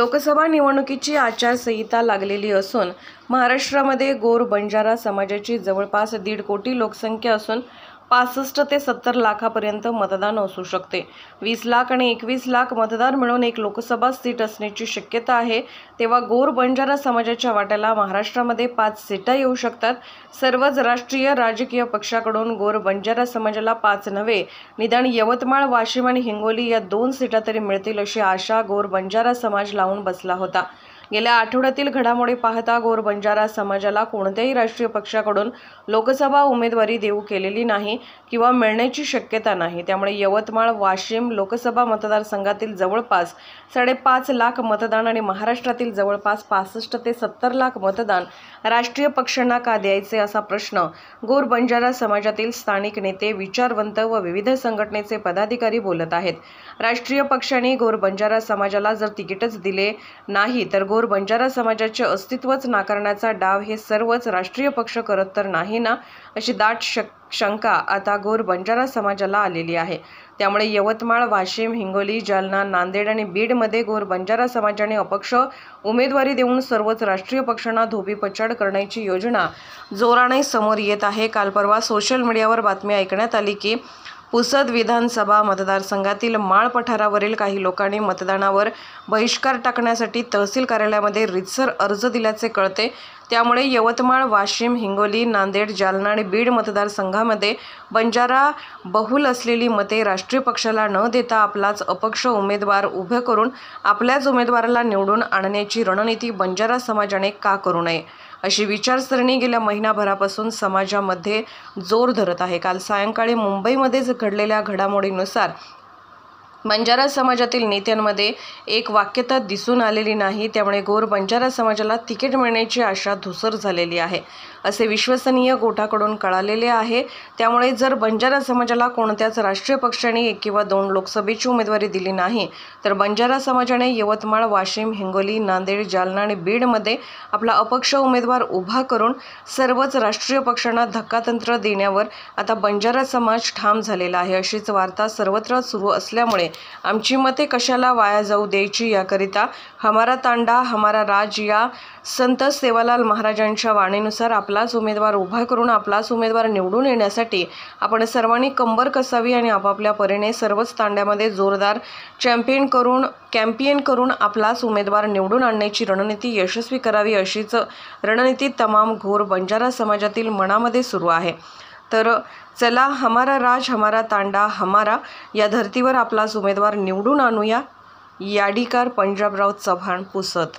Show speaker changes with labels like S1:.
S1: लोकसभा निवडणुकीची आचारसंहिता लागलेली असून महाराष्ट्रामध्ये गोर बंजारा समाजाची जवळपास 1.5 कोटी लोकसंख्या असून 65 ते 70 लाखापर्यंत मतदान असू शकते। 20 लाख आणि 21 लाख मतदार मिळून एक लोकसभा सीट असण्याची शक्यता आहे। तेव्हा गोर बंजारा समाजाच्या वाट्याला महाराष्ट्रामध्ये 5 सीटा येऊ शकतात। सर्वच राष्ट्रीय राजकीय पक्षाकडून गोर बंजारा समाजाला 5 नव्हे, निदान यवतमाळ, वाशिम आणि हिंगोली या 2 सीटा तरी मिळतील अशी आशा गोर बंजारा समाज लावून बसला होता। गेल्या आठवड्यातील घडामोडी पाहता गोर बंजारा समाजाला कोणत्याही राष्ट्रीय पक्षाकडून लोकसभा उमेदवारी देऊ केलेली नाही किंवा मिळण्याची शक्यता नाही। त्यामुळे यवतमाळ, वाशिम लोकसभा मतदारसंघातील जवळपास 5.5 लाख मतदान आणि महाराष्ट्रातील जवळपास 65 ते 70 लाख मतदान राष्ट्रीय पक्षांना का द्यायचे असा प्रश्न गोर बंजारा समाजातील स्थानिक नेते, विचारवंत व विविध संघटनेचे पदाधिकारी बोलत आहेत। राष्ट्रीय पक्षांनी गोर बंजारा समाजाला जर तिकीटच दिले नाही तर गोर बंजारा समाजाचे अस्तित्वच नाकारण्याचा डाव हे सर्वच राष्ट्रीय पक्ष करत तर नाही ना, अशी दाट शंका आता गोर बंजारा समाजाला आलेली आहे। त्यामुळे यवतमाळ, वाशिम, हिंगोली, जालना, नांदेड आणि बीडमध्ये गोर बंजारा समाजाने अपक्ष उमेदवारी देऊन सर्वच राष्ट्रीय पक्षांना धोबीपछाड करण्याची योजना जोराने समोर येत आहे। काल परवा सोशल मीडियावर बातमी ऐकण्यात आली की पुसद विधानसभा मतदारसंघातील माळ पठारावरील काही लोकांनी मतदानावर बहिष्कार टाकण्यासाठी तहसील कार्यालयामध्ये रीतसर अर्ज दिल्याचे कळते। त्यामुळे यवतमाळ, वाशिम, हिंगोली, नांदेड, जालना आणि बीड मतदारसंघामध्ये बंजारा बहुल असलेली मते राष्ट्रीय पक्षाला न देता आपलाच अपक्ष उमेदवार उभे करून आपल्याच उमेदवाराला निवडून आणण्याची रणनीती बंजारा समाजाने का करू नये, अशी विचारसरणी गेल्या महिनाभरापासून समाजामध्ये जोर धरत आहे। काल सायंकाळी मुंबईमध्येच घडलेल्या घडामोडीनुसार बंजारा समाजातील नेत्यांमध्ये एक वाक्यता दिसून आलेली नाही। त्यामुळे गोर बंजारा समाजाला तिकीट मिळण्याची आशा धुसर झालेली आहे, असे विश्वसनीय गोटाकडून कळालेले आहे। त्यामुळे जर बंजारा समाजाला कोणत्याच राष्ट्रीय पक्षाने 1 किंवा 2 लोकसभेची उमेदवारी दिली नाही तर बंजारा समाजाने यवतमाळ, वाशिम, हिंगोली, नांदेड, जालना आणि बीडमध्ये आपला अपक्ष उमेदवार उभा करून सर्वच राष्ट्रीय पक्षांना धक्कातंत्र देण्यावर आता बंजारा समाज ठाम झालेला आहे। अशीच वार्ता सर्वत्र सुरू असल्यामुळे आमची मते कशाला वाया जाऊ द्यायची याकरिता हमारा तांडा हमारा राज या संत सेवालाल महाराजांच्या वाणीनुसार आपलाच उमेदवार उभा करून आपलाच उमेदवार निवडून येण्यासाठी आपण सर्वांनी कंबर कसावी आणि आपापल्या परीने सर्वच तांड्यामध्ये जोरदार कॅम्पेन करून आपलाच उमेदवार निवडून आणण्याची रणनीती यशस्वी करावी, अशीच रणनीती तमाम गोर बंजारा समाजातील मनामध्ये सुरू आहे। तर चला, हमारा राज हमारा तांडा हमारा या धर्तीवर आपलाच उमेदवार निवडून आणूया। याडीकार पंजाबराव चव्हाण, पुसद।